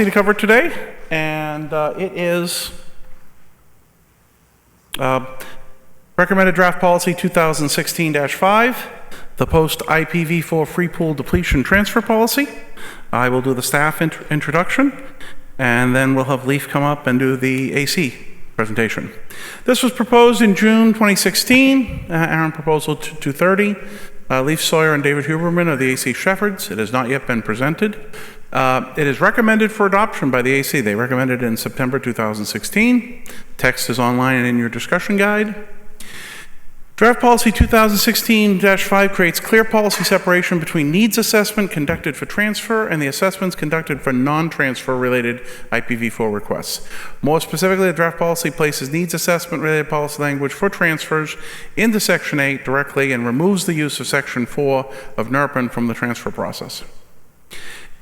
to cover today, and it is recommended draft policy 2016-5, the Post-IPv4-Free-Pool-Depletion transfer policy. I will do the staff introduction, and then we'll have Leaf come up and do the AC presentation. This was proposed in June 2016, ARIN proposal 230. Leaf Sawyer and David Huberman are the AC Shepherds. It has not yet been presented. It is recommended for adoption by the AC. They recommended it in September 2016. Text is online and in your discussion guide. Draft policy 2016-5 creates clear policy separation between needs assessment conducted for transfer and the assessments conducted for non-transfer related IPv4 requests. More specifically, the draft policy places needs assessment related policy language for transfers into Section 8 directly and removes the use of Section 4 of NERPN from the transfer process.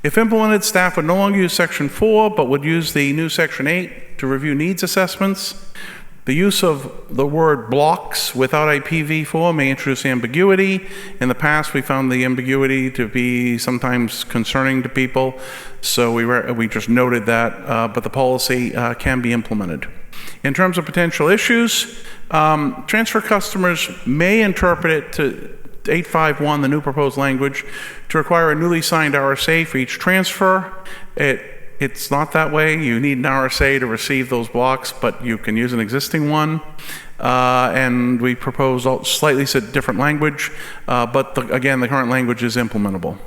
If implemented, staff would no longer use Section 4, but would use the new Section 8 to review needs assessments. The use of the word blocks without IPv4 may introduce ambiguity. In the past, we found the ambiguity to be sometimes concerning to people, so we just noted that, but the policy can be implemented. In terms of potential issues, transfer customers may interpret it to 851, the new proposed language, to require a newly signed RSA for each transfer. It's not that way. You need an RSA to receive those blocks, but you can use an existing one. And we propose slightly different language, but again, the current language is implementable.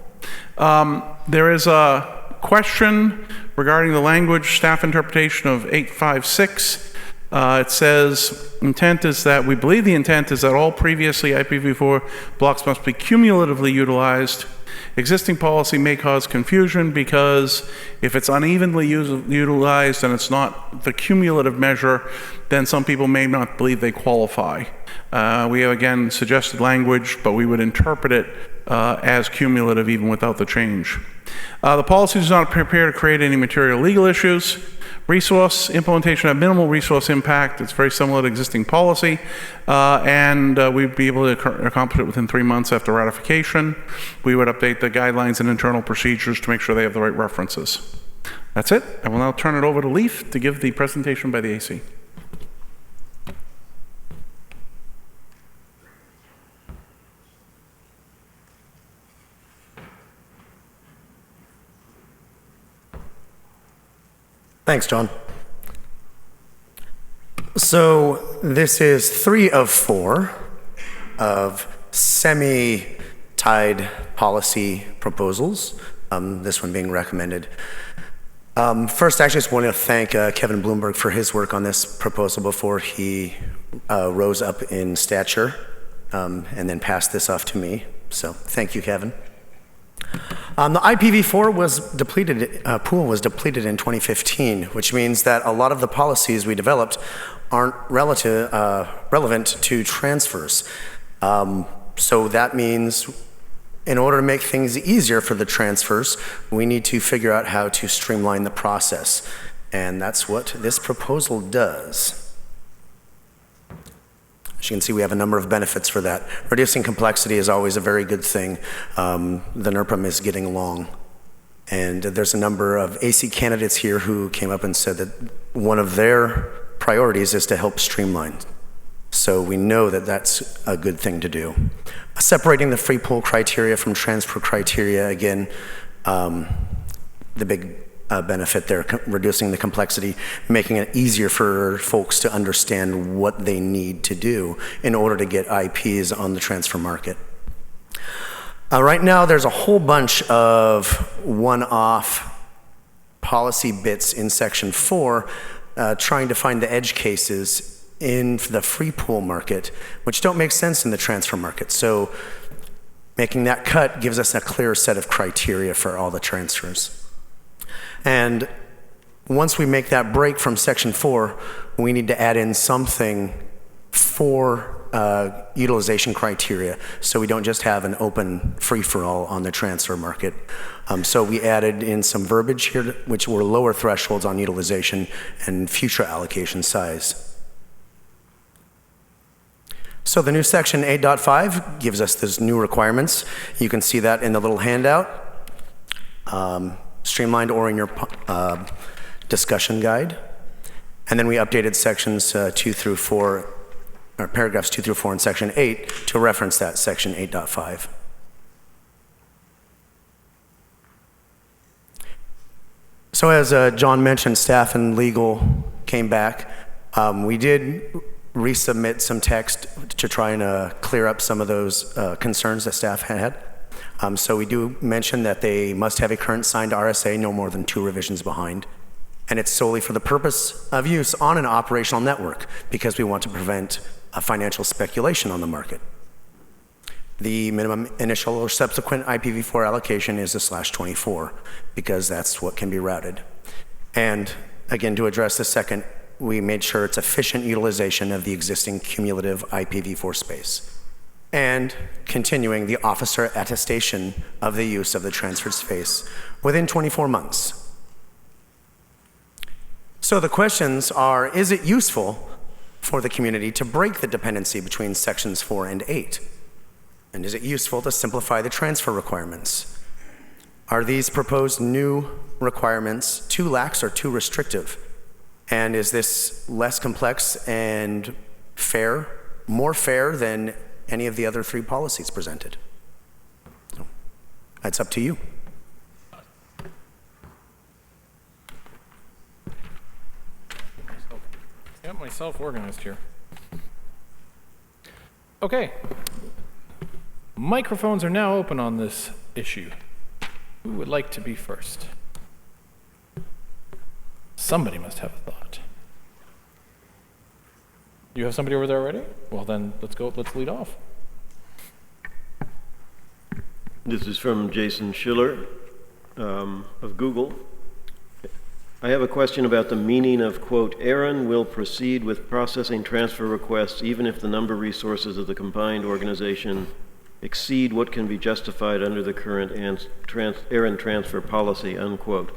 There is a question regarding the language staff interpretation of 856. It says, intent is that, we believe the intent is that all previously IPv4 blocks must be cumulatively utilized. Existing policy may cause confusion because if it's unevenly utilized and it's not the cumulative measure, then some people may not believe they qualify. We have again suggested language, but we would interpret it as cumulative even without the change. The policy does not prepare to create any material legal issues. Resource implementation of minimal resource impact. It's very similar to existing policy, and we'd be able to accomplish it within 3 months after ratification. We would update the guidelines and internal procedures to make sure they have the right references. That's it. I will now turn it over to Leaf to give the presentation by the AC. Thanks, John. So this is 3 of 4 of semi-tied policy proposals, this one being recommended. First, I just want to thank Kevin Bloomberg for his work on this proposal before he rose up in stature and then passed this off to me. So thank you, Kevin. The IPv4 pool was depleted in 2015, which means that a lot of the policies we developed aren't relevant to transfers. So that means in order to make things easier for the transfers, we need to figure out how to streamline the process. And that's what this proposal does. As you can see, we have a number of benefits for that. Reducing complexity is always a very good thing. The NERPM is getting long. And there's a number of AC candidates here who came up and said that one of their priorities is to help streamline. So we know that that's a good thing to do. Separating the free pool criteria from transfer criteria, again, the big benefit there, reducing the complexity, making it easier for folks to understand what they need to do in order to get IPs on the transfer market. Right now, there's a whole bunch of one-off policy bits in Section 4 trying to find the edge cases in the free pool market, which don't make sense in the transfer market. So making that cut gives us a clear set of criteria for all the transfers. And once we make that break from Section 4, we need to add in something for utilization criteria, so we don't just have an open free-for-all on the transfer market. So we added in some verbiage here, which were lower thresholds on utilization and future allocation size. So the new section 8.5 gives us those new requirements. You can see that in the little handout. streamlined or in your discussion guide. And then we updated sections 2 through 4, or paragraphs 2 through 4 in section 8 to reference that section 8.5. So as John mentioned, staff and legal came back. We did resubmit some text to try and clear up some of those concerns that staff had. So we do mention that they must have a current signed RSA, no more than 2 revisions behind. And it's solely for the purpose of use on an operational network because we want to prevent financial speculation on the market. The minimum initial or subsequent IPv4 allocation is a /24 because that's what can be routed. And again, to address the second, we made sure it's efficient utilization of the existing cumulative IPv4 space. And continuing the officer attestation of the use of the transferred space within 24 months. So the questions are, is it useful for the community to break the dependency between sections 4 and 8? And is it useful to simplify the transfer requirements? Are these proposed new requirements too lax or too restrictive? And is this less complex and fair, more fair than any of the other 3 policies presented? So, that's up to you. Got myself organized here. Okay. Microphones are now open on this issue. Who would like to be first? Somebody must have a thought. You have somebody over there already? Well then, let's lead off. This is from Jason Schiller of Google. I have a question about the meaning of, quote, ARIN will proceed with processing transfer requests even if the number of resources of the combined organization exceed what can be justified under the current ARIN transfer policy, unquote.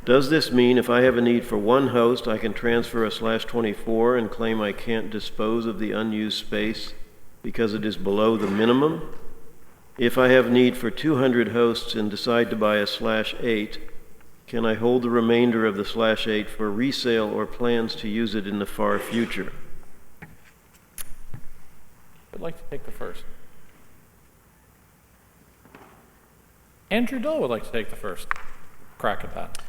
Does this mean if I have a need for 1 host, I can transfer a /24 and claim I can't dispose of the unused space because it is below the minimum? If I have need for 200 hosts and decide to buy a /8, can I hold the remainder of the /8 for resale or plans to use it in the far future? I'd like to take the first. Andrew Dole would like to take the first crack at that.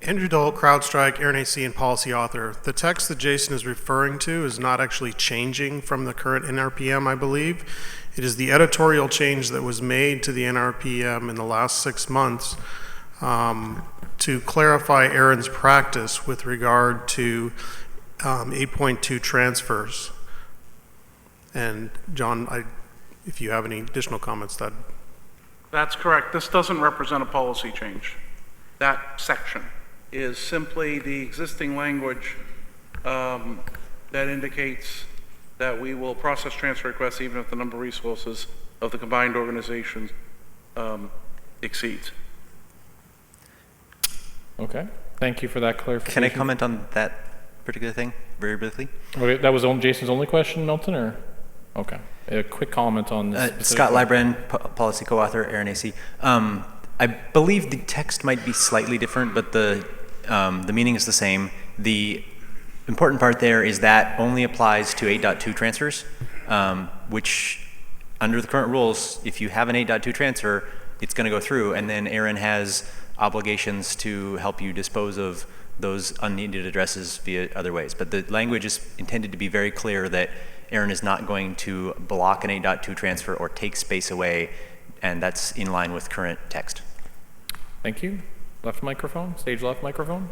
Andrew Dole, CrowdStrike, ARIN-AC, and policy author. The text that Jason is referring to is not actually changing from the current NRPM, I believe. It is the editorial change that was made to the NRPM in the last 6 months to clarify ARIN's practice with regard to 8.2 transfers. And John, if you have any additional comments, That's correct. This doesn't represent a policy change. That section is simply the existing language that indicates that we will process transfer requests even if the number of resources of the combined organizations exceeds. Okay, thank you for that clarification. Can I comment on that particular thing very briefly? Okay, that was Jason's only question, Milton, or? Okay, a quick comment on this. Scott Librand, policy co-author, ARIN-AC. I believe the text might be slightly different, but the meaning is the same. The important part there is that only applies to 8.2 transfers, which under the current rules, if you have an 8.2 transfer, it's going to go through, and then ARIN has obligations to help you dispose of those unneeded addresses via other ways. But the language is intended to be very clear that ARIN is not going to block an 8.2 transfer or take space away, and that's in line with current text. Thank you. Left microphone, stage left microphone.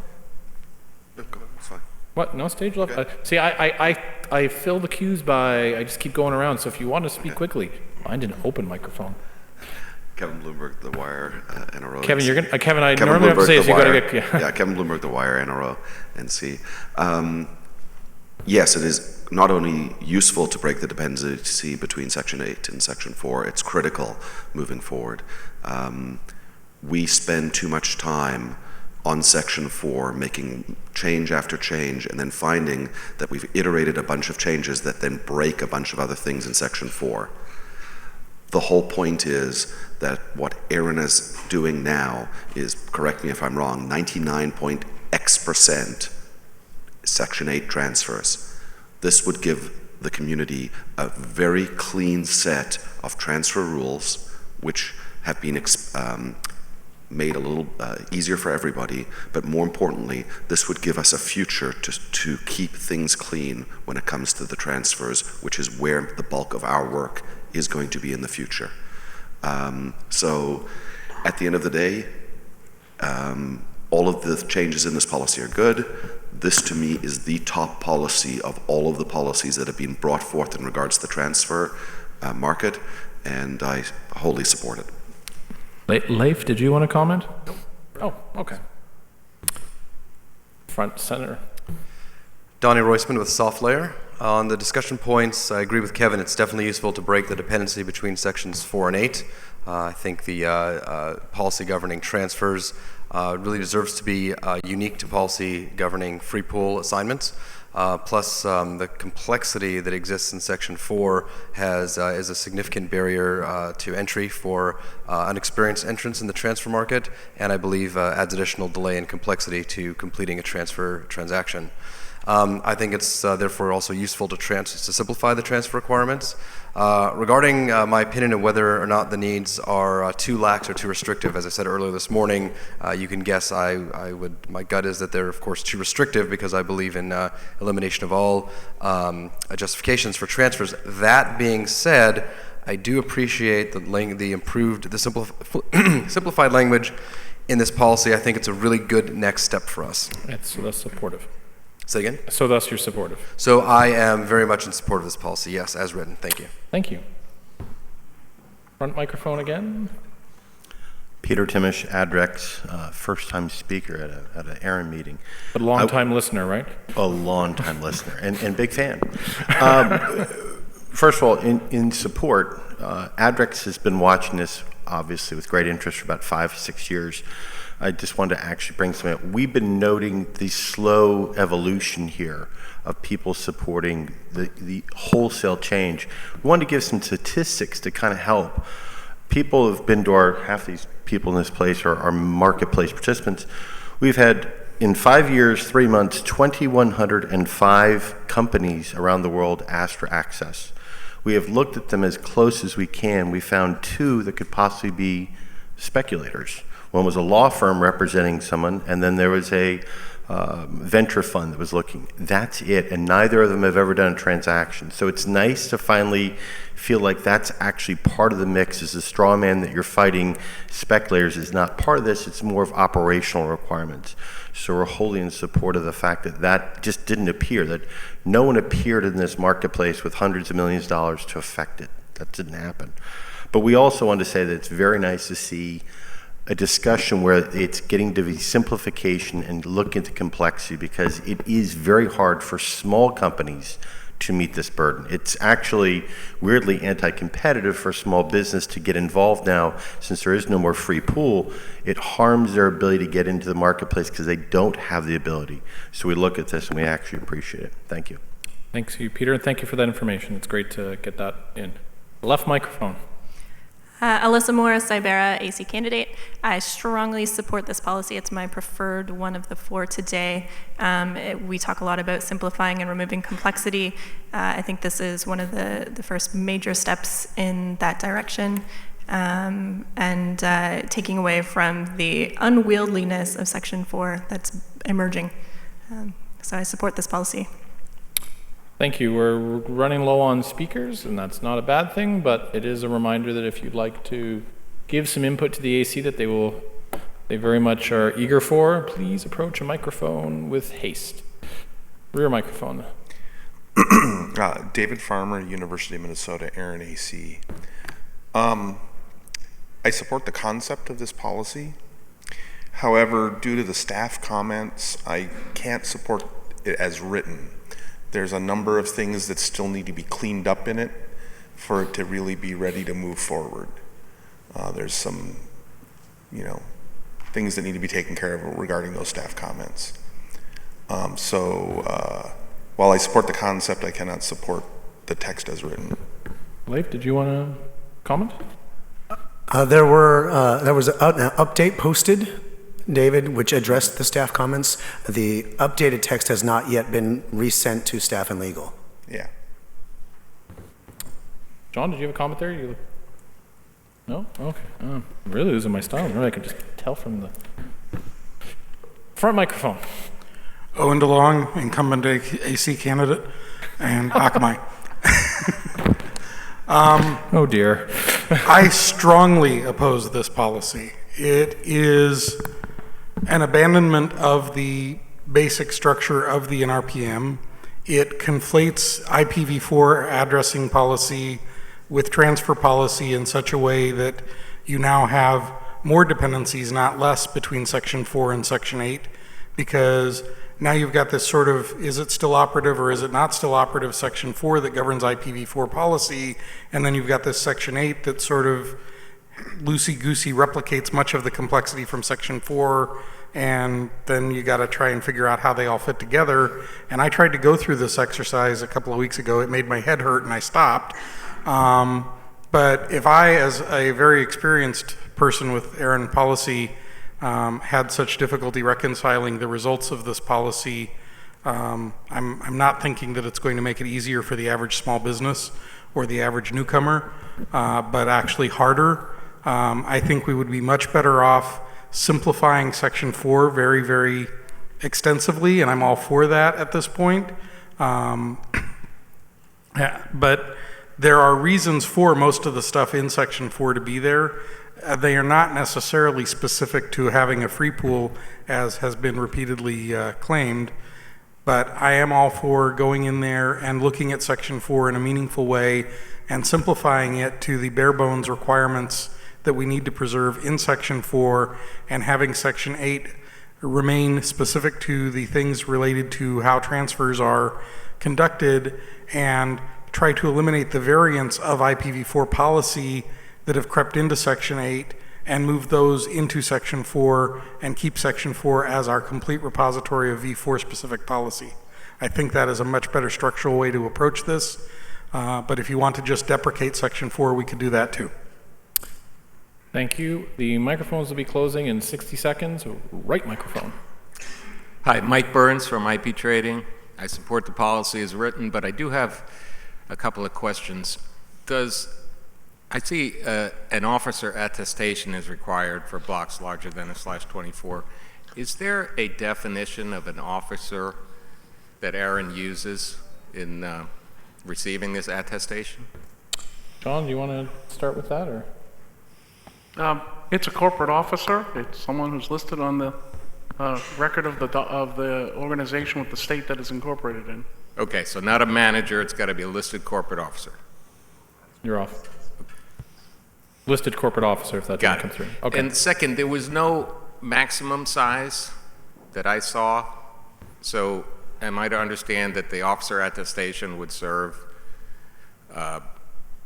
No, go ahead, it's fine. What? No stage left? Okay. See, I fill the queues by, I just keep going around, so if you want to speak quickly, find an open microphone. Kevin Bloomberg, The Wire, NRO. Kevin, you're gonna, Kevin, I Kevin normally have to Bloomberg, say The is you gotta Wire. get, Yeah, Kevin Bloomberg, The Wire, NRO, NC. Yes, it is not only useful to break the dependency between Section 8 and Section 4, it's critical moving forward. We spend too much time on Section 4 making change after change and then finding that we've iterated a bunch of changes that then break a bunch of other things in Section 4. The whole point is that what ARIN is doing now is, correct me if I'm wrong, 99.x% Section 8 transfers. This would give the community a very clean set of transfer rules, which have been made a little easier for everybody, but more importantly, this would give us a future to keep things clean when it comes to the transfers, which is where the bulk of our work is going to be in the future. So at the end of the day, all of the changes in this policy are good. This, to me, is the top policy of all of the policies that have been brought forth in regards to the transfer market, and I wholly support it. Leif, did you want to comment? Oh, okay. Front center. Donnie Roisman with SoftLayer. On the discussion points, I agree with Kevin. It's definitely useful to break the dependency between sections 4 and 8. I think the policy governing transfers really deserves to be unique to policy governing free pool assignments. Plus, the complexity that exists in Section 4 is a significant barrier to entry for unexperienced entrants in the transfer market, and I believe adds additional delay and complexity to completing a transfer transaction. I think it's therefore also useful to simplify the transfer requirements. Regarding my opinion of whether or not the needs are too lax or too restrictive, as I said earlier this morning, you can guess my gut is that they're of course too restrictive, because I believe in elimination of all justifications for transfers. That being said, I do appreciate the simplified language in this policy. I think it's a really good next step for us. So that's supportive. Say again? So thus you're supportive. So I am very much in support of this policy, yes, as written. Thank you. Thank you. Front microphone again. Peter Timish, Adrex, first-time speaker at an ARIN meeting. But long-time listener, right? A long-time listener and big fan. First of all, in support, Adrex has been watching this, obviously, with great interest for about 5-6 years. I just wanted to actually bring something up. We've been noting the slow evolution here of people supporting the wholesale change. We wanted to give some statistics to kind of help. People have been to half these people in this place are our marketplace participants. We've had, in 5 years, 3 months, 2,105 companies around the world ask for access. We have looked at them as close as we can. We found 2 that could possibly be speculators. One was a law firm representing someone, and then there was a venture fund that was looking. That's it, and neither of them have ever done a transaction. So it's nice to finally feel like that's actually part of the mix. Is the straw man that you're fighting speculators is not part of this, it's more of operational requirements. So we're wholly in support of the fact that that just didn't appear, that no one appeared in this marketplace with hundreds of millions of dollars to affect it. That didn't happen. But we also want to say that it's very nice to see a discussion where it's getting to be simplification and look into complexity, because it is very hard for small companies to meet this burden. It's actually weirdly anti-competitive for small business to get involved now, since there is no more free pool. It harms their ability to get into the marketplace because they don't have the ability. So we look at this and we actually appreciate it. Thank you. Thanks to you, Peter, and thank you for that information. It's great to get that in. Left microphone. Alyssa Morris, Ibera, AC candidate. I strongly support this policy. It's my preferred one of the 4 today. We talk a lot about simplifying and removing complexity. I think this is one of the first major steps in that direction, and taking away from the unwieldliness of Section 4 that's emerging. So I support this policy. Thank you. We're running low on speakers, and that's not a bad thing, but it is a reminder that if you'd like to give some input to the AC that they very much are eager for, please approach a microphone with haste. Rear microphone. David Farmer, University of Minnesota, ARIN AC. I support the concept of this policy. However, due to the staff comments, I can't support it as written. There's a number of things that still need to be cleaned up in it for it to really be ready to move forward. There's some, things that need to be taken care of regarding those staff comments. While I support the concept, I cannot support the text as written. Leif, did you want to comment? There was an update posted, David, which addressed the staff comments. The updated text has not yet been resent to staff and legal. Yeah. John, did you have a comment there? No? Okay. I'm really losing my style. I can just tell from the front microphone. Owen DeLong, incumbent AC candidate, and Akamai. Oh dear. I strongly oppose this policy. It is an abandonment of the basic structure of the NRPM. It conflates IPv4 addressing policy with transfer policy in such a way that you now have more dependencies, not less, between Section 4 and Section 8, because now you've got this sort of, is it still operative or is it not still operative Section 4 that governs IPv4 policy, and then you've got this Section 8 that sort of loosey-goosey replicates much of the complexity from Section 4, and then you got to try and figure out how they all fit together. And I tried to go through this exercise a couple of weeks ago. It made my head hurt and I stopped. But if I, as a very experienced person with ARIN policy, had such difficulty reconciling the results of this policy, I'm not thinking that it's going to make it easier for the average small business or the average newcomer, but actually harder. I think we would be much better off simplifying Section 4 very, very extensively, and I'm all for that at this point. But there are reasons for most of the stuff in Section 4 to be there. They are not necessarily specific to having a free pool, as has been repeatedly claimed, but I am all for going in there and looking at Section 4 in a meaningful way and simplifying it to the bare bones requirements that we need to preserve in Section 4, and having Section 8 remain specific to the things related to how transfers are conducted, and try to eliminate the variants of IPv4 policy that have crept into Section 8 and move those into Section 4 and keep Section 4 as our complete repository of v4 specific policy. I think that is a much better structural way to approach this, but if you want to just deprecate Section 4, we could do that too. Thank you. The microphones will be closing in 60 seconds. Right microphone. Hi, Mike Burns from IP Trading. I support the policy as written, but I do have a couple of questions. I see an officer attestation is required for blocks larger than a /24. Is there a definition of an officer that ARIN uses in receiving this attestation? John, do you want to start with that, or? It's a corporate officer. It's someone who's listed on the record of the organization with the state that is incorporated in. Okay, so not a manager, it's got to be a listed corporate officer. You're off. Listed corporate officer, if that didn't come through. Okay. And second, there was no maximum size that I saw. So am I to understand that the officer attestation would serve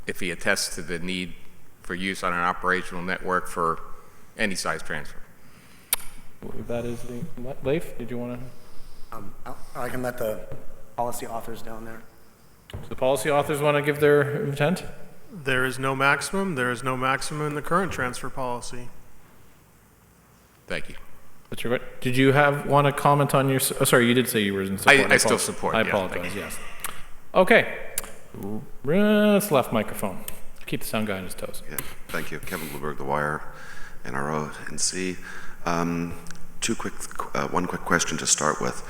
if he attests to the need for use on an operational network for any size transfer? That is the... Leif, did you want to... I can let the policy authors down there. So the policy authors want to give their intent? There is no maximum. There is no maximum in the current transfer policy. Thank you. That's your, did you want to comment on your... Oh, sorry, you did say you were in support. I still support. I apologize, yes. Okay. It's left microphone. Keep the sound guy on his toes. Yeah, thank you. Kevin Blueberg, The Wire, NRO, NC. One quick question to start with.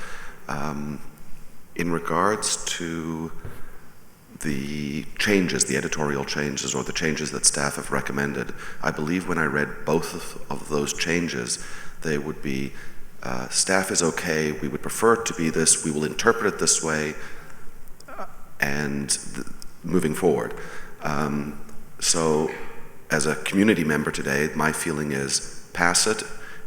In regards to the changes, the editorial changes, or the changes that staff have recommended, I believe when I read both of those changes, they would be, staff is okay, we would prefer it to be this, we will interpret it this way, and moving forward. So as a community member today, my feeling is pass it.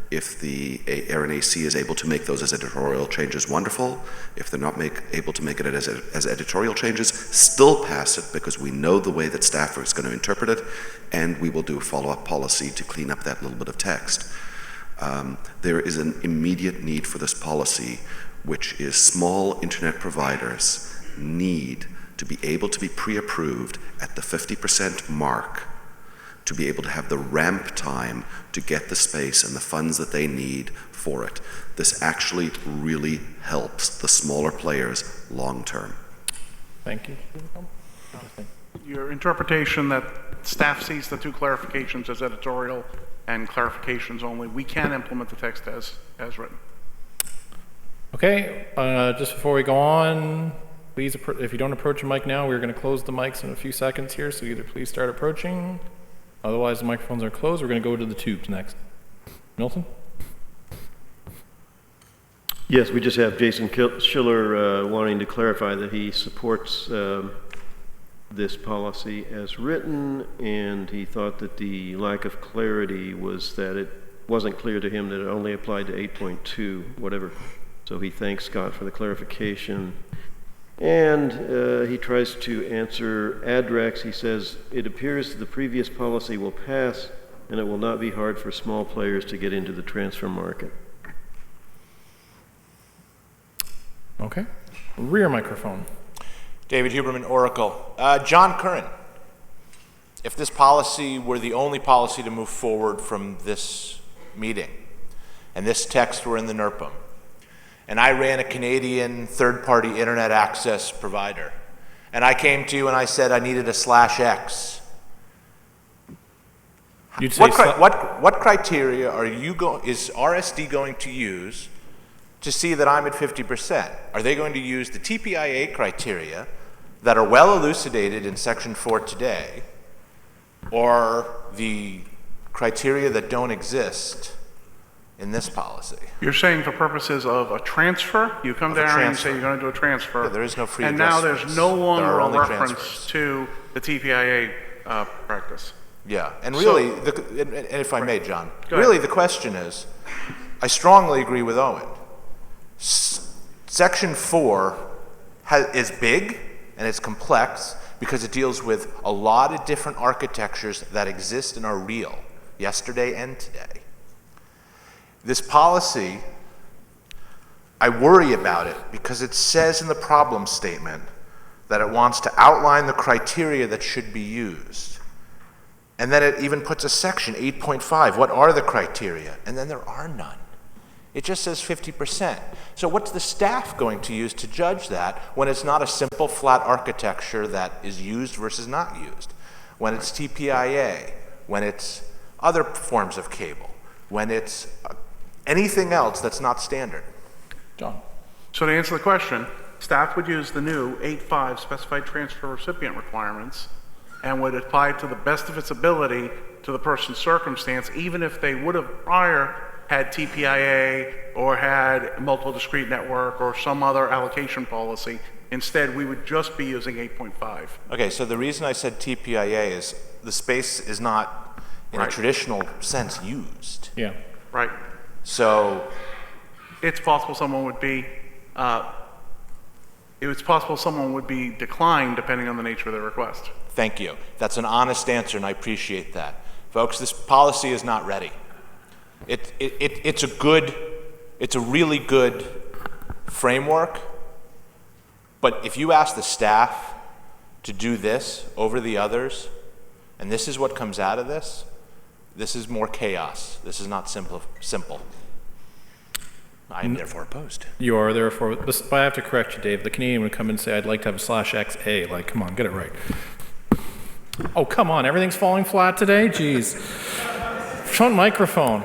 If the ARIN AC is able to make those as editorial changes, wonderful. If they're not able to make it as editorial changes, still pass it, because we know the way that staff is going to interpret it, and we will do a follow-up policy to clean up that little bit of text. There is an immediate need for this policy, which is small internet providers need to be able to be pre-approved at the 50% mark to be able to have the ramp time to get the space and the funds that they need for it. This actually really helps the smaller players long term. Thank you. Your interpretation that staff sees the two clarifications as editorial and clarifications only, we can implement the text as written. Okay, just before we go on, please, if you don't approach a mic now, we're going to close the mics in a few seconds here, so either please start approaching, otherwise the microphones are closed. We're going to go to the tubes next. Milton? Yes, we just have Jason Schiller wanting to clarify that he supports this policy as written, and he thought that the lack of clarity was that it wasn't clear to him that it only applied to 8.2, whatever. So he thanks Scott for the clarification. And he tries to answer Adrex. He says, it appears the previous policy will pass, and it will not be hard for small players to get into the transfer market. Okay. Rear microphone. David Huberman, Oracle. John Curran, if this policy were the only policy to move forward from this meeting, and this text were in the NERPM, and I ran a Canadian third-party internet access provider, and I came to you and I said I needed a /X, You'd say what criteria is RSD going to use to see that I'm at 50%? Are they going to use the TPIA criteria that are well elucidated in Section 4 today, or the criteria that don't exist in this policy? You're saying for purposes of a transfer, you come down and you say you're going to do a transfer. Yeah, there is no free and now address there's space. no longer There are a only reference transfers. to the TPIA practice. Yeah, and really, and if I may, John, Go really ahead. the question is, I strongly agree with Owen. Section 4 is big and it's complex because it deals with a lot of different architectures that exist and are real, yesterday and today. This policy, I worry about it because it says in the problem statement that it wants to outline the criteria that should be used. And then it even puts a section, 8.5, what are the criteria? And then there are none. It just says 50%. So what's the staff going to use to judge that when it's not a simple flat architecture that is used versus not used? When it's TPIA, when it's other forms of cable, when it's anything else that's not standard. John. So to answer the question, staff would use the new 8.5 specified transfer recipient requirements and would apply to the best of its ability to the person's circumstance, even if they would have prior had TPIA or had multiple discrete network or some other allocation policy. Instead, we would just be using 8.5. Okay, so the reason I said TPIA is the space is not in a traditional sense used. Yeah. Right. So it's possible someone would be declined depending on the nature of their request. thank you. That's an honest answer and I appreciate that. Folks, this policy is not ready. It's a really good framework, but if you ask the staff to do this over the others, and this is what comes out of this, this is more chaos. This is not simple. I am therefore opposed. You are therefore, but I have to correct you, Dave. The Canadian would come and say, I'd like to have a /XA. Like, come on, get it right. Oh, come on, everything's falling flat today? Jeez. Front microphone.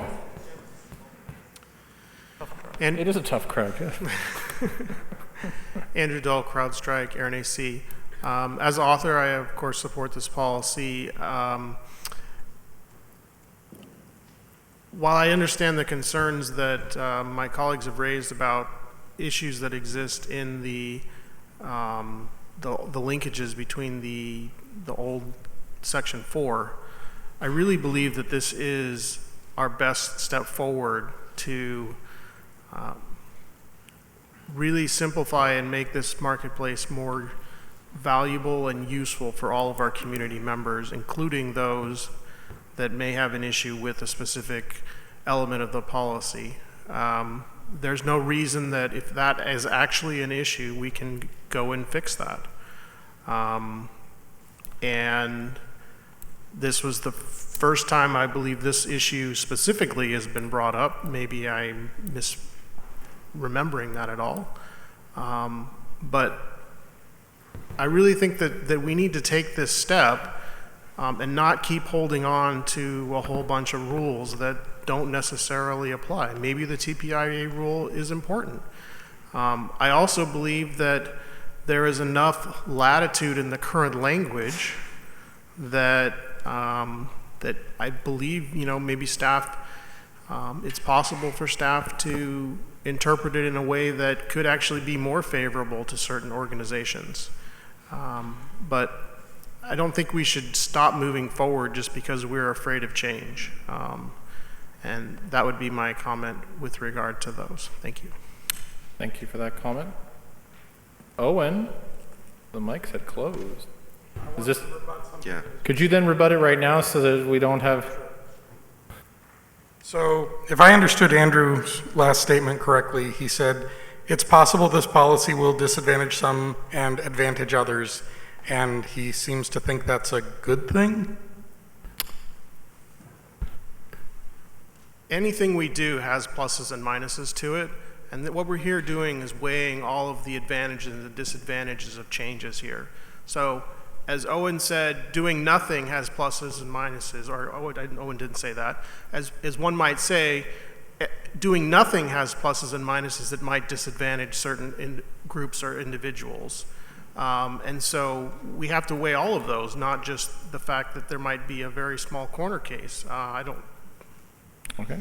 And it is a tough crowd. Andrew Dahl, CrowdStrike, ARIN-AC. As author, I of course support this policy. While I understand the concerns that my colleagues have raised about issues that exist in the linkages between the old Section 4, I really believe that this is our best step forward to really simplify and make this marketplace more valuable and useful for all of our community members, including those that may have an issue with a specific element of the policy. There's no reason that if that is actually an issue, we can go and fix that. And This was the first time I believe this issue specifically has been brought up. Maybe I'm misremembering that at all. But I really think that we need to take this step and not keep holding on to a whole bunch of rules that don't necessarily apply. Maybe the TPIA rule is important. I also believe that there is enough latitude in the current language that that I believe, maybe staff, it's possible for staff to interpret it in a way that could actually be more favorable to certain organizations. But I don't think we should stop moving forward just because we're afraid of change. And that would be my comment with regard to those. Thank you. Thank you for that comment. Owen, the mics had closed. Is this? Yeah. Could you then rebut it right now so that we don't have? So if I understood Andrew's last statement correctly, he said, it's possible this policy will disadvantage some and advantage others, and he seems to think that's a good thing? Anything we do has pluses and minuses to it, and what we're here doing is weighing all of the advantages and the disadvantages of changes here. So, as Owen said, doing nothing has pluses and minuses, or Owen didn't say that. As one might say, doing nothing has pluses and minuses that might disadvantage certain groups or individuals. And so we have to weigh all of those, not just the fact that there might be a very small corner case. Okay.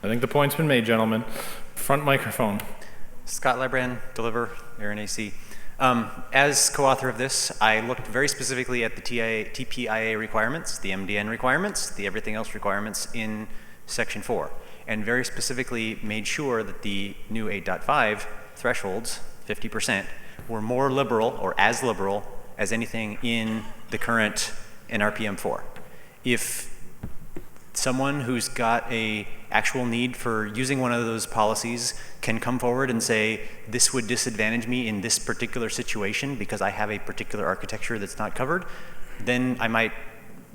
I think the point's been made, gentlemen. Front microphone. Scott Lebrand, Deliver, ARIN-AC. As co-author of this, I looked very specifically at the TPIA requirements, the MDN requirements, the everything else requirements in Section 4, and very specifically made sure that the new 8.5 thresholds, 50%, were more liberal or as liberal as anything in the current NRPM 4. If someone who's got a actual need for using one of those policies can come forward and say, this would disadvantage me in this particular situation because I have a particular architecture that's not covered, then I might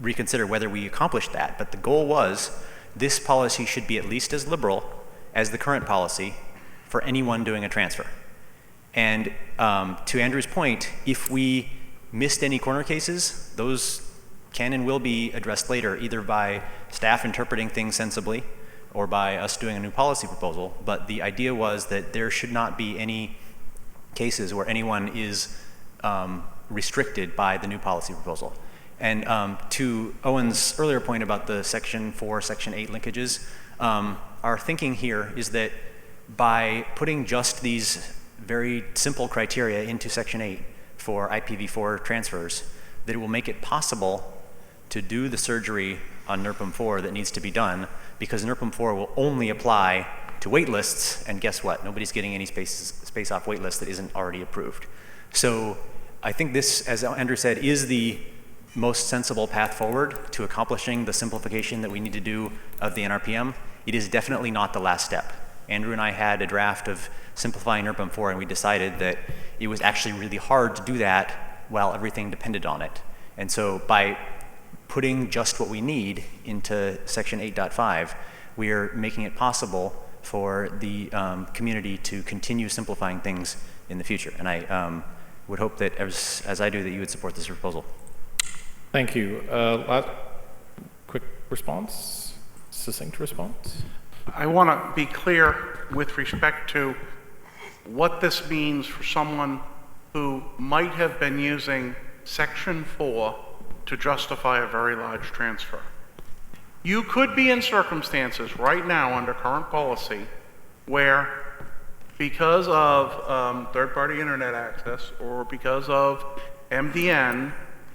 reconsider whether we accomplished that. But the goal was, this policy should be at least as liberal as the current policy for anyone doing a transfer. And to Andrew's point, if we missed any corner cases, those can and will be addressed later, either by staff interpreting things sensibly or by us doing a new policy proposal. But the idea was that there should not be any cases where anyone is restricted by the new policy proposal. And to Owen's earlier point about the Section 4, Section 8 linkages, our thinking here is that by putting just these very simple criteria into Section 8 for IPv4 transfers, that it will make it possible to do the surgery on NRPM 4 that needs to be done, because NRPM 4 will only apply to wait lists, and guess what? Nobody's getting any space off wait lists that isn't already approved. So I think this, as Andrew said, is the most sensible path forward to accomplishing the simplification that we need to do of the NRPM. It is definitely not the last step. Andrew and I had a draft of simplifying NRPM 4, and we decided that it was actually really hard to do that while everything depended on it. And so by putting just what we need into Section 8.5, we are making it possible for the community to continue simplifying things in the future. And I would hope that, as I do, that you would support this proposal. Thank you. Quick response, succinct response. I want to be clear with respect to what this means for someone who might have been using Section 4 to justify a very large transfer. You could be in circumstances right now under current policy where, because of third-party internet access or because of MDN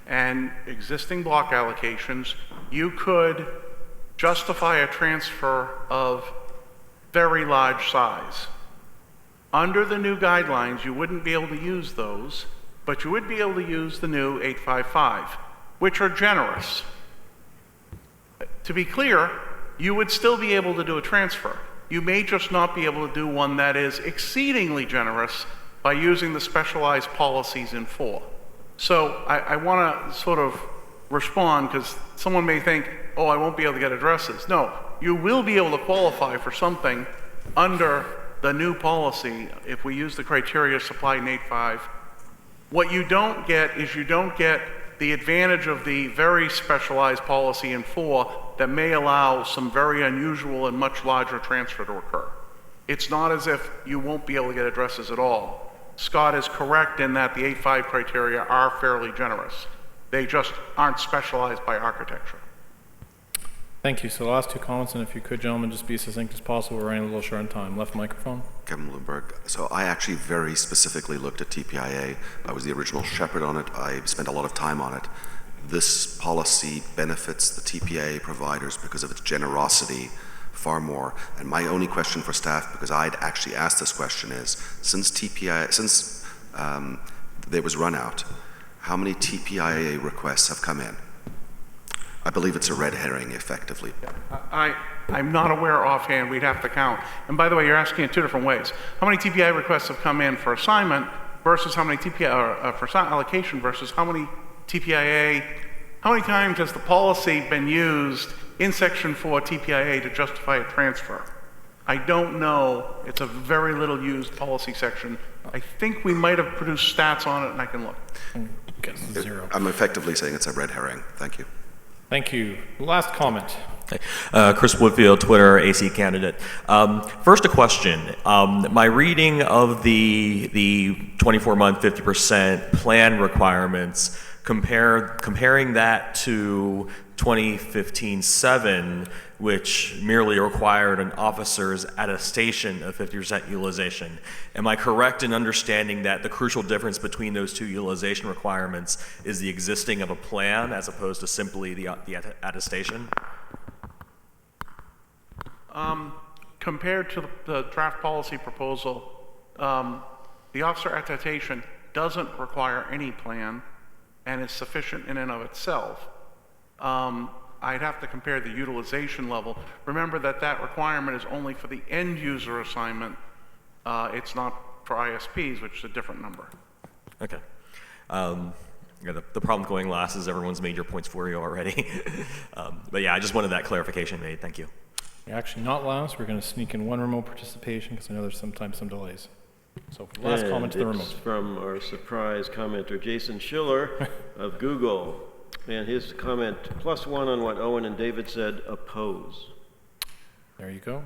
and existing block allocations, you could justify a transfer of very large size. Under the new guidelines, you wouldn't be able to use those, but you would be able to use the new 855, which are generous. To be clear, you would still be able to do a transfer. You may just not be able to do one that is exceedingly generous by using the specialized policies in 4. So I want to sort of respond, because someone may think, oh, I won't be able to get addresses. No, you will be able to qualify for something under the new policy if we use the criteria supplied in 8.5. What you don't get is you don't get the advantage of the very specialized policy in 4 that may allow some very unusual and much larger transfer to occur. It's not as if you won't be able to get addresses at all. Scott is correct in that the 8.5 criteria are fairly generous. They just aren't specialized by architecture. Thank you. So the last two comments, and if you could, gentlemen, just be as succinct as possible. We're running a little short on time. Left microphone. Kevin Bloomberg. So I actually very specifically looked at TPIA. I was the original shepherd on it. I spent a lot of time on it. This policy benefits the TPIA providers because of its generosity far more. And my only question for staff, because I'd actually asked this question, is since there was run out, how many TPIA requests have come in? I believe it's a red herring, effectively. I'm not aware offhand. We'd have to count. And by the way, you're asking it two different ways. How many TPIA requests have come in for assignment versus how many TPIA for allocation versus how many TPIA? How many times has the policy been used in Section 4 TPIA to justify a transfer? I don't know. It's a very little used policy section. I think we might have produced stats on it, and I can look. Zero. I'm effectively saying it's a red herring. Thank you. Thank you. Last comment. Chris Woodfield, Twitter, AC candidate. First, a question. My reading of the 24-month 50% plan requirements, comparing that to 2015-7, which merely required an officer's attestation of 50% utilization. Am I correct in understanding that the crucial difference between those two utilization requirements is the existing of a plan as opposed to simply the attestation? Compared to the draft policy proposal, the officer attestation doesn't require any plan and is sufficient in and of itself. I'd have to compare the utilization level. Remember that requirement is only for the end user assignment. It's not for ISPs, which is a different number. Okay. Yeah, the problem going last is everyone's made your points for you already. But yeah, I just wanted that clarification made. Thank you. You're actually not last. We're going to sneak in one remote participation because I know there's sometimes some delays. So last comment to the remote. It's from our surprise commenter, Jason Schiller of Google. And his comment, +1 on what Owen and David said, oppose. There you go.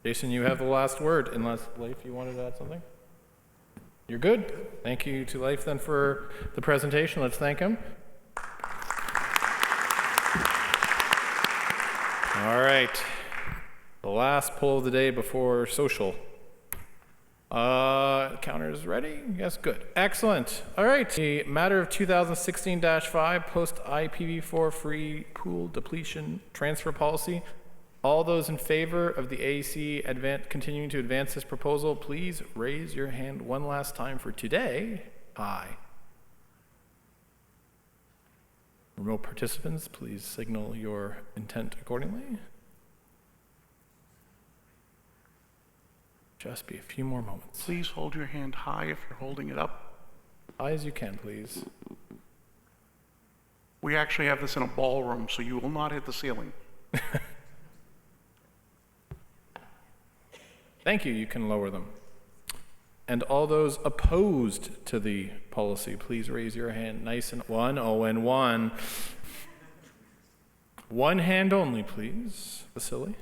Jason, you have the last word, unless, Leif, you wanted to add something? You're good. Thank you to Leif then for the presentation. Let's thank him. All right. The last poll of the day before social. Counters ready? Yes, good. Excellent. All right. The matter of 2016-5 Post-IPv4-Free-Pool-Depletion transfer policy. All those in favor of the AEC continuing to advance this proposal, please raise your hand one last time for today. Aye. Remote participants, please signal your intent accordingly. Just be a few more moments. Please hold your hand high if you're holding it up. High as you can, please. We actually have this in a ballroom, so you will not hit the ceiling. Thank you. You can lower them. And all those opposed to the policy, please raise your hand nice and one. Oh, and one. One hand only, please. Vasily.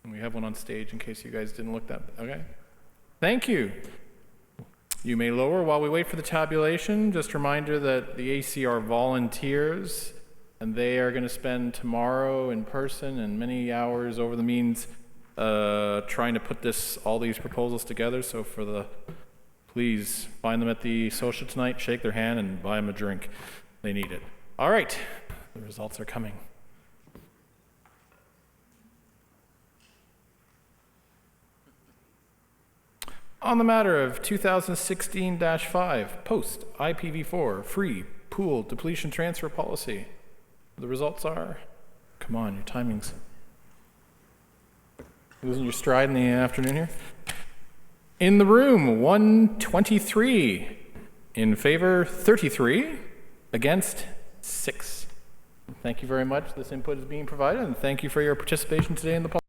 We have one on stage in case you guys didn't look that. Okay. Thank you. You may lower while we wait for the tabulation. Just a reminder that the AC are volunteers, and they are going to spend tomorrow in person and many hours over the means trying to put all these proposals together. So please find them at the social tonight, shake their hand, and buy them a drink. They need it. All right. The results are coming. On the matter of 2016-5 Post-IPv4-Free-Pool-Depletion transfer policy, the results are, come on, your timing's losing your stride in the afternoon here. In the room, 123. In favor, 33. Against, 6. Thank you very much. This input is being provided, and thank you for your participation today in the